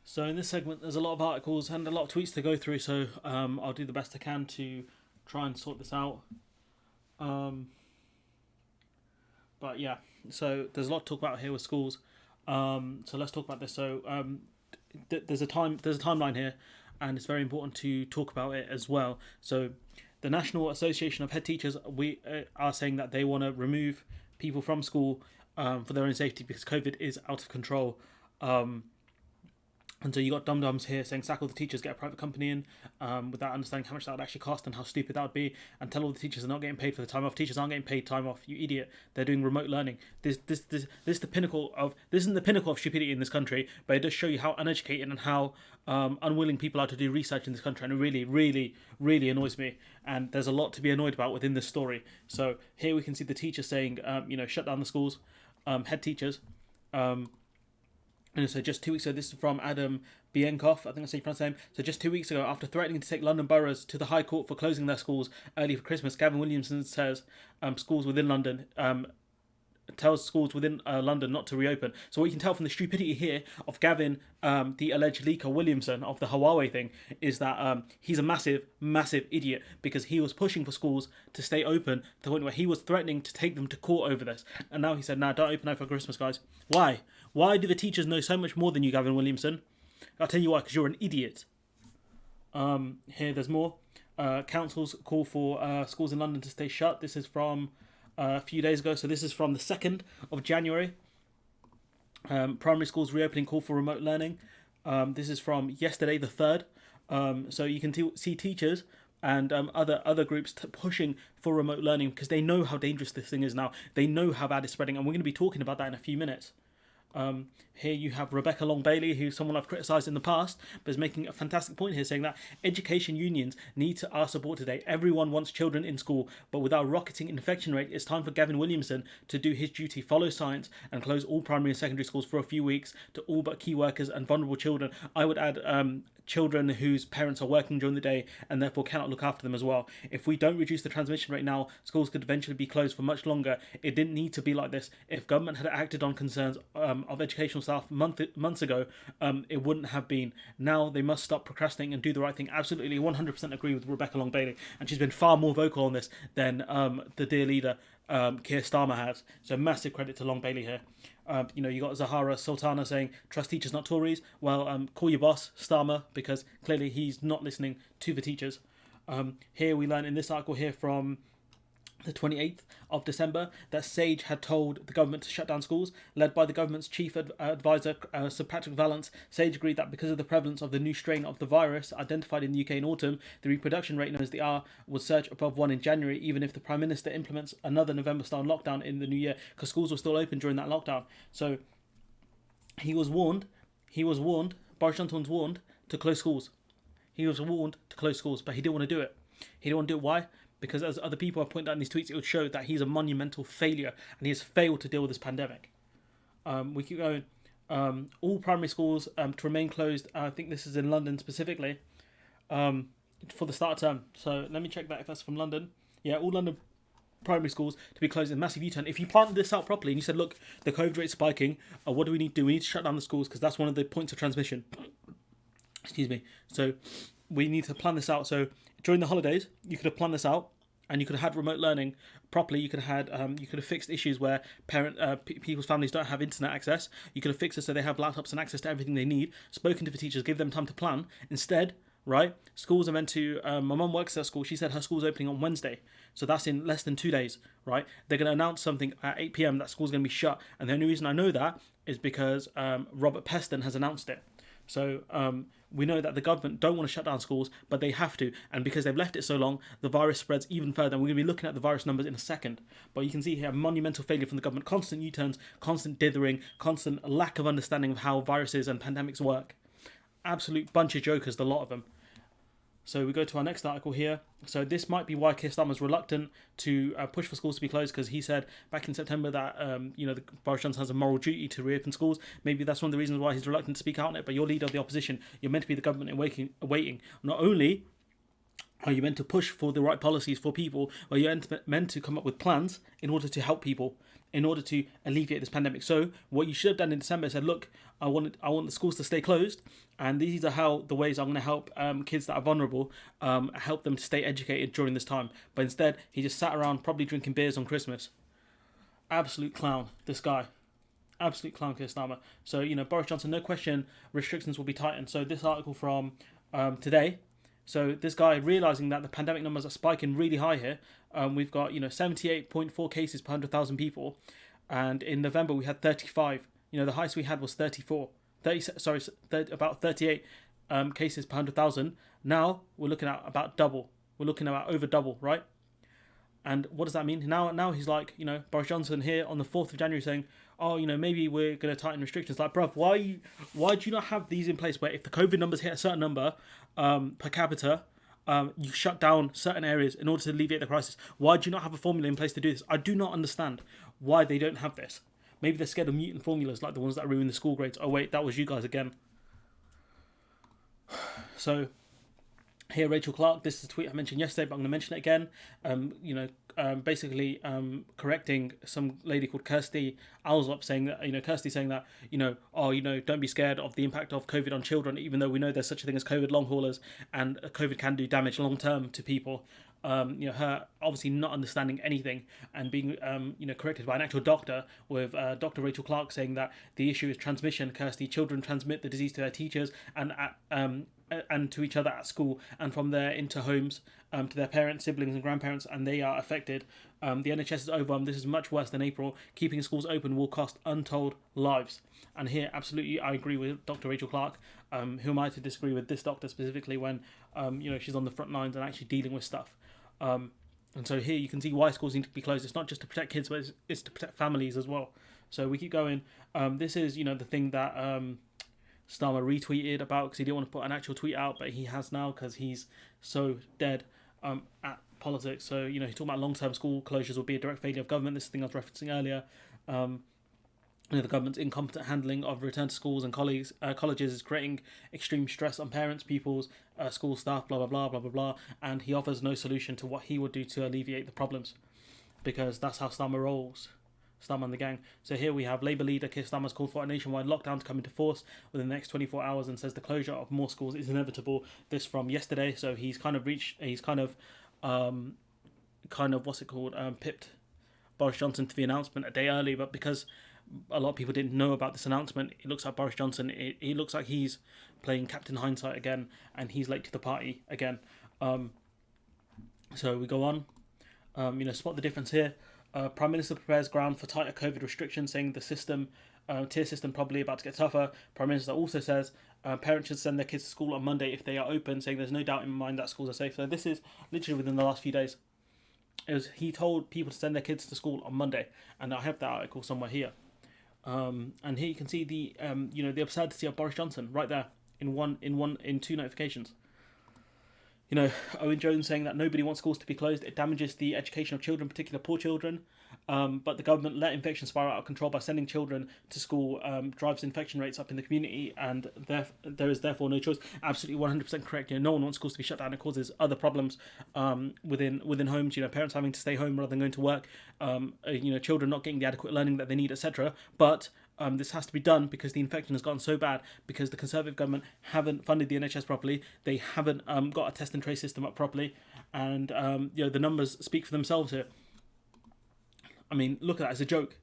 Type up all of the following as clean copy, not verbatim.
So in this segment, there's a lot of articles and a lot of tweets to go through. So I'll do the best I can to try and sort this out. Um, but yeah, so there's a lot to talk about here with schools. So let's talk about this. So there's a timeline here, and it's very important to talk about it as well. So the National Association of Head Teachers are saying that they want to remove people from school for their own safety because COVID is out of control. And so you got dum-dums here saying sack all the teachers, get a private company in, without understanding how much that would actually cost and how stupid that would be, and tell all the teachers are not getting paid for the time off. Teachers aren't getting paid time off. You idiot! They're doing remote learning. This is the pinnacle of this isn't the pinnacle of stupidity in this country, but it does show you how uneducated and how unwilling people are to do research in this country, and it really, really, really annoys me. And there's a lot to be annoyed about within this story. So here we can see the teachers saying, shut down the schools, head teachers. And so just 2 weeks ago, this is from Adam Bienkov, I think I say you pronounce his name. So just 2 weeks ago, after threatening to take London boroughs to the High Court for closing their schools early for Christmas, Gavin Williamson says schools within London tells schools within London not to reopen. So what you can tell from the stupidity here of Gavin, the alleged leaker Williamson of the Huawei thing, is that he's a massive, massive idiot because he was pushing for schools to stay open to the point where he was threatening to take them to court over this. And now he said, nah, don't open over Christmas, guys. Why? Why do the teachers know so much more than you, Gavin Williamson? I'll tell you why, because you're an idiot. Here, there's more. Councils call for schools in London to stay shut. This is from a few days ago. So this is from the 2nd of January. Primary schools reopening call for remote learning. This is from yesterday, the 3rd. So you can see teachers and other groups pushing for remote learning because they know how dangerous this thing is now. They know how bad it's spreading, and we're going to be talking about that in a few minutes. Here you have Rebecca Long-Bailey, who's someone I've criticised in the past, but is making a fantastic point here, saying that education unions need our support today. Everyone wants children in school, but with our rocketing infection rate, it's time for Gavin Williamson to do his duty, follow science, and close all primary and secondary schools for a few weeks to all but key workers and vulnerable children. I would add children whose parents are working during the day and therefore cannot look after them as well. If we don't reduce the transmission rate now, schools could eventually be closed for much longer. It didn't need to be like this. If government had acted on concerns of educational staff months ago, it wouldn't have been. Now they must stop procrastinating and do the right thing. Absolutely 100% agree with Rebecca Long-Bailey, and she's been far more vocal on this than the dear leader Keir Starmer has. So massive credit to Long-Bailey here. You got Zahara Sultana saying, trust teachers, not Tories. Well, call your boss, Starmer, because clearly he's not listening to the teachers. Here we learn in this article here from the 28th of December that Sage had told the government to shut down schools. Led by the government's chief advisor, Sir Patrick Vallance, Sage agreed that because of the prevalence of the new strain of the virus identified in the UK in autumn, the reproduction rate known as the R would surge above 1 in January, even if the Prime Minister implements another November-style lockdown in the new year, because schools were still open during that lockdown. So he was warned, Boris Johnson was warned to close schools. He was warned to close schools, but he didn't want to do it. He didn't want to do it. Why? Because as other people have pointed out in these tweets, it would show that he's a monumental failure and he has failed to deal with this pandemic. We keep going. All primary schools to remain closed. I think this is in London specifically for the start of term. So let me check that if that's from London. Yeah, all London primary schools to be closed in massive U-turn. If you planned this out properly and you said, look, the COVID rate's spiking, what do we need to do? We need to shut down the schools because that's one of the points of transmission. Excuse me. So we need to plan this out. So during the holidays, you could have planned this out, and you could have had remote learning properly. You could have fixed issues where people's families don't have internet access. You could have fixed it so they have laptops and access to everything they need. Spoken to the teachers, give them time to plan. Instead, right, schools are meant to. My mum works at school. She said her school's opening on Wednesday, so that's in less than 2 days. Right, they're going to announce something at 8 p.m. that school's going to be shut, and the only reason I know that is because Robert Peston has announced it. So we know that the government don't want to shut down schools, but they have to. And because they've left it so long, the virus spreads even further. And we're going to be looking at the virus numbers in a second. But you can see here monumental failure from the government. Constant U-turns, constant dithering, constant lack of understanding of how viruses and pandemics work. Absolute bunch of jokers, the lot of them. So we go to our next article here. So this might be why Keir Starmer's reluctant to push for schools to be closed, because he said back in September that Boris Johnson has a moral duty to reopen schools. Maybe that's one of the reasons why he's reluctant to speak out on it. But you're leader of the opposition. You're meant to be the government in waiting. Not only Are you meant to push for the right policies for people? Or you're meant to come up with plans in order to help people, in order to alleviate this pandemic? So what you should have done in December is said, look, I want the schools to stay closed, and these are how the ways I'm going to help kids that are vulnerable, help them to stay educated during this time. But instead, he just sat around probably drinking beers on Christmas. Absolute clown, this guy. Absolute clown, Keir Starmer. So, Boris Johnson, no question, restrictions will be tightened. So this article from today. So this guy realizing that the pandemic numbers are spiking really high here. We've got 78.4 cases per 100,000 people, and in November we had 35. The highest we had was 34. About 38 cases per 100,000. Now we're looking at about double. We're looking at over double, right? And what does that mean? Now he's like, Boris Johnson here on the 4th of January saying, oh, maybe we're going to tighten restrictions. Like, bruv, why do you not have these in place where if the COVID numbers hit a certain number per capita, you shut down certain areas in order to alleviate the crisis? Why do you not have a formula in place to do this? I do not understand why they don't have this. Maybe they're scared of mutant formulas like the ones that ruin the school grades. Oh, wait, that was you guys again. So here, Rachel Clark, this is a tweet I mentioned yesterday, but I'm going to mention it again. Basically correcting some lady called Kirsty Alsop, saying that, Kirsty saying that, don't be scared of the impact of COVID on children, even though we know there's such a thing as COVID long haulers, and COVID can do damage long term to people. Her obviously not understanding anything and being, corrected by an actual doctor, with Dr. Rachel Clark saying that the issue is transmission. Kirsty, children transmit the disease to their teachers and to each other at school, and from there into homes, to their parents, siblings and grandparents, and they are affected. The NHS is overwhelmed. This is much worse than April. Keeping schools open will cost untold lives. And here, absolutely, I agree with Dr. Rachel Clark. Who am I to disagree with this doctor specifically when, she's on the front lines and actually dealing with stuff. And so here you can see why schools need to be closed. It's not just to protect kids, but it's to protect families as well. So we keep going. This is, the thing that Starmer retweeted about, because he didn't want to put an actual tweet out, but he has now because he's so dead at politics. So, he's talking about long-term school closures will be a direct failure of government. This is the thing I was referencing earlier. The government's incompetent handling of return to schools and colleges is creating extreme stress on parents, pupils, school staff, blah, blah, blah, blah, blah, blah. And he offers no solution to what he would do to alleviate the problems, because that's how Starmer rolls. Starmer and the gang. So here we have Labour leader Keir Starmer's called for a nationwide lockdown to come into force within the next 24 hours and says the closure of more schools is inevitable. This from yesterday. So he's pipped Boris Johnson to the announcement a day early, but because a lot of people didn't know about this announcement, it looks like Boris Johnson, it looks like he's playing Captain Hindsight again, and he's late to the party again. So we go on. Spot the difference here. Prime Minister prepares ground for tighter COVID restrictions, saying the tier system probably about to get tougher. Prime Minister also says parents should send their kids to school on Monday if they are open, saying there's no doubt in my mind that schools are safe. So this is literally within the last few days. He told people to send their kids to school on Monday, and I have that article somewhere here. And here you can see the absurdity of Boris Johnson right there in two notifications. Owen Jones saying that nobody wants schools to be closed. It damages the education of children, particularly poor children. But the government let infection spiral out of control by sending children to school, drives infection rates up in the community, and there is therefore no choice. Absolutely 100% correct. No one wants schools to be shut down. It causes other problems within homes. Parents having to stay home rather than going to work. Children not getting the adequate learning that they need, etc. But this has to be done because the infection has gotten so bad, because the Conservative government haven't funded the NHS properly. They haven't got a test and trace system up properly, and the numbers speak for themselves here. I mean, look at that, it's a joke.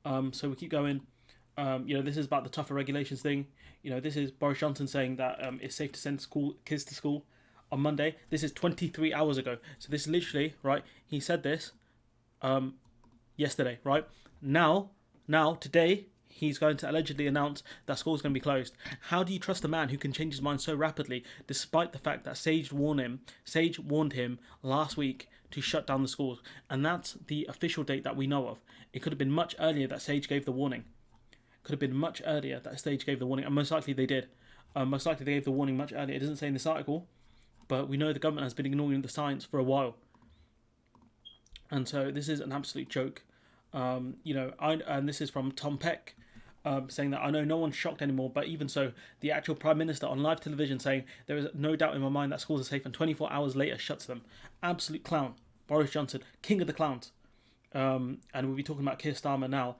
So we keep going. This is about the tougher regulations thing. This is Boris Johnson saying that it's safe to send kids to school on Monday. This is 23 hours ago. So this is literally, right, he said this yesterday, right? Now, today, he's going to allegedly announce that school's going to be closed. How do you trust a man who can change his mind so rapidly, despite the fact that Sage warned him last week to shut down the schools? And that's the official date that we know of. It could have been much earlier that Sage gave the warning. And most likely they did. Most likely they gave the warning much earlier. It doesn't say in this article, but we know the government has been ignoring the science for a while. And so this is an absolute joke. And this is from Tom Peck. saying that I know no one's shocked anymore, but even so, the actual Prime Minister on live television saying there is no doubt in my mind that schools are safe, and 24 hours later shuts them. Absolute clown. Boris Johnson, king of the clowns. And we'll be talking about Keir Starmer now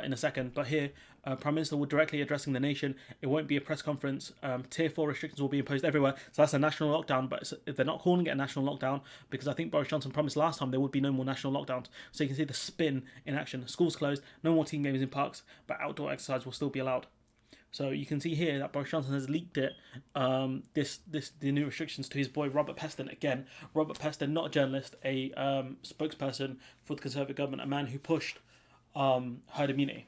in a second. But here, Prime Minister will directly addressing the nation. It won't be a press conference. Tier 4 restrictions will be imposed everywhere. So that's a national lockdown, but they're not calling it a national lockdown because I think Boris Johnson promised last time there would be no more national lockdowns. So you can see the spin in action. Schools closed, no more team games in parks, but outdoor exercise will still be allowed. So you can see here that Boris Johnson has leaked it, the new restrictions to his boy Robert Peston. Again, Robert Peston, not a journalist, a spokesperson for the Conservative government, a man who pushed herd immunity.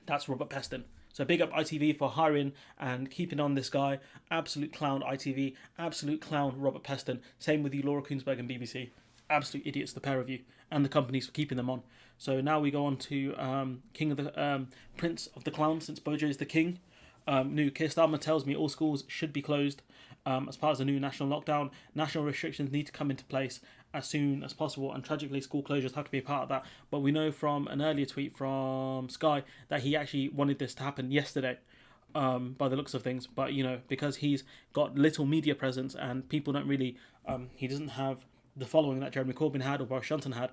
That's Robert Peston. So big up ITV for hiring and keeping on this guy. Absolute clown ITV, absolute clown Robert Peston. Same with you, Laura Kuenssberg and BBC. Absolute idiots, the pair of you, and the companies for keeping them on. So now we go on to King of the Prince of the Clowns, since Bojo is the king. New Keir Starmer tells me all schools should be closed as part of the new national lockdown. National restrictions need to come into place as soon as possible, and tragically school closures have to be a part of that. But we know from an earlier tweet from Sky that he actually wanted this to happen yesterday, by the looks of things. But because he's got little media presence and people don't really, he doesn't have the following that Jeremy Corbyn had or Boris Johnson had.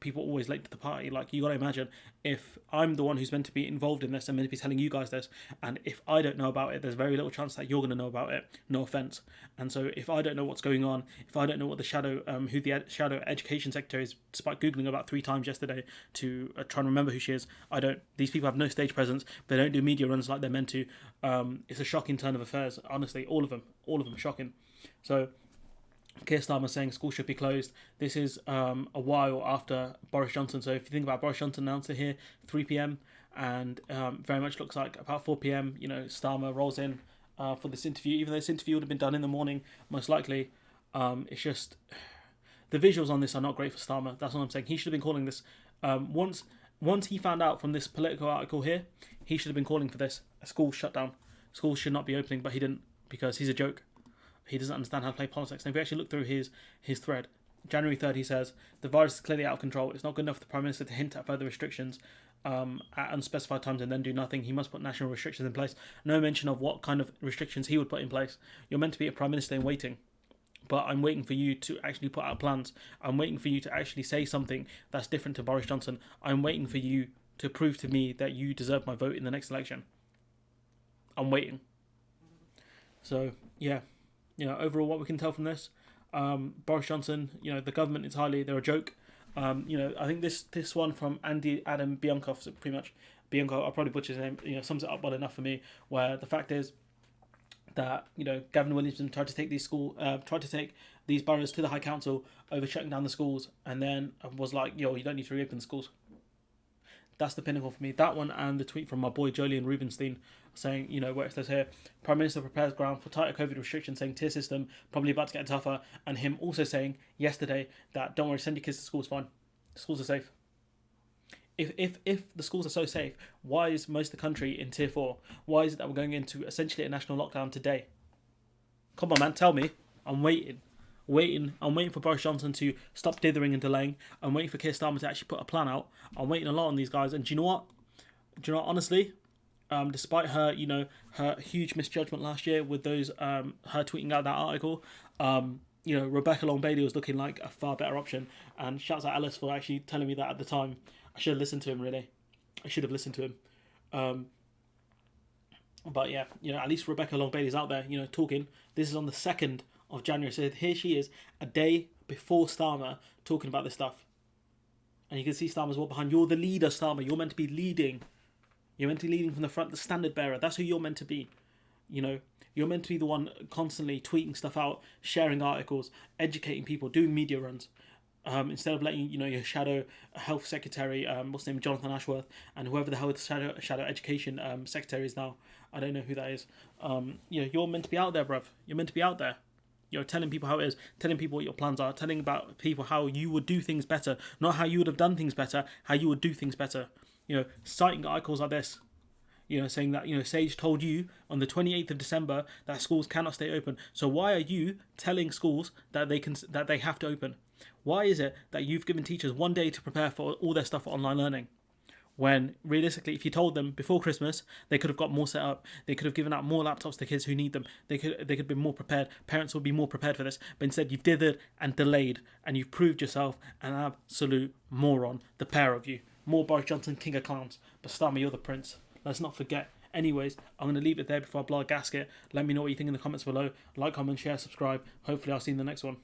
People always late to the party. Like, you got to imagine, if I'm the one who's meant to be involved in this and meant to be telling you guys this, and if I don't know about it, there's very little chance that you're going to know about it. No offense. And so if I don't know what's going on, if I don't know what the shadow, who the shadow education secretary is, despite googling about 3 times yesterday to try and remember who she is, I don't. These people have no stage presence. They don't do media runs like they're meant to. It's a shocking turn of affairs. Honestly, all of them shocking. So Keir Starmer saying schools should be closed. This is a while after Boris Johnson. So if you think about Boris Johnson announced it here, 3 p.m. and very much looks like about 4 p.m. Starmer rolls in for this interview. Even though this interview would have been done in the morning, most likely, it's just the visuals on this are not great for Starmer. That's what I'm saying. He should have been calling this once he found out from this Politico article here. He should have been calling for this a school shutdown. Schools should not be opening, but he didn't, because he's a joke. He doesn't understand how to play politics. And if we actually look through his thread, January 3rd, he says, the virus is clearly out of control. It's not good enough for the Prime Minister to hint at further restrictions at unspecified times and then do nothing. He must put national restrictions in place. No mention of what kind of restrictions he would put in place. You're meant to be a Prime Minister in waiting. But I'm waiting for you to actually put out plans. I'm waiting for you to actually say something that's different to Boris Johnson. I'm waiting for you to prove to me that you deserve my vote in the next election. I'm So, yeah. Overall, what we can tell from this, Boris Johnson, the government entirely, they're a joke. I think this one from Adam Bienkov, so pretty much, Bienkov, I'll probably butcher his name, sums it up well enough for me, where the fact is that, Gavin Williamson tried to take these boroughs to the High Council over shutting down the schools, and then was like, you don't need to reopen the schools. That's the pinnacle for me. That one, and the tweet from my boy Julian Rubinstein saying, where it says here, Prime Minister prepares ground for tighter COVID restrictions, saying tier system probably about to get tougher, and him also saying yesterday that don't worry, send your kids to school, it's fine. Schools are safe. If the schools are so safe, why is most of the country in tier 4? Why is it that we're going into essentially a national lockdown today? Come on, man, tell me. I'm waiting. I'm waiting for Boris Johnson to stop dithering and delaying. I'm waiting for Keir Starmer to actually put a plan out. I'm waiting a lot on these guys. And do you know what? Honestly, despite her, her huge misjudgment last year with those, her tweeting out that article, Rebecca Long Bailey was looking like a far better option. And shouts out Alice for actually telling me that at the time. I should have listened to him, really. I should have listened to him. But yeah, at least Rebecca Long Bailey's out there, talking. This is on the 2nd of January. So here she is, a day before Starmer, talking about this stuff. And you can see Starmer's walk behind. You're the leader, Starmer. You're meant to be leading. You're meant to be leading from the front, the standard bearer. That's who you're meant to be. You're meant to be the one constantly tweeting stuff out, sharing articles, educating people, doing media runs. Instead of letting your shadow health secretary, what's his name, Jonathan Ashworth, and whoever the hell the shadow education secretary is now, I don't know who that is. You're meant to be out there, bruv. You're meant to be out there. Telling people how it is, telling people what your plans are, telling about people how you would do things better, not how you would have done things better, how you would do things better. Citing articles like this, saying that Sage told you on the 28th of December that schools cannot stay open. So why are you telling schools that they have to open? Why is it that you've given teachers 1 day to prepare for all their stuff for online learning? when realistically, if you told them before Christmas, they could have got more set up. They could have given out more laptops to kids who need them. They could be more prepared. Parents would be more prepared for this. But instead, you've dithered and delayed, and you've proved yourself an absolute moron. The pair of you. More Borris Johnson, king of clowns. But Starmer, you're the prince. Let's not forget. Anyways, I'm going to leave it there before I blow a gasket. Let me know what you think in the comments below. Like, comment, share, subscribe. Hopefully I'll see you in the next one.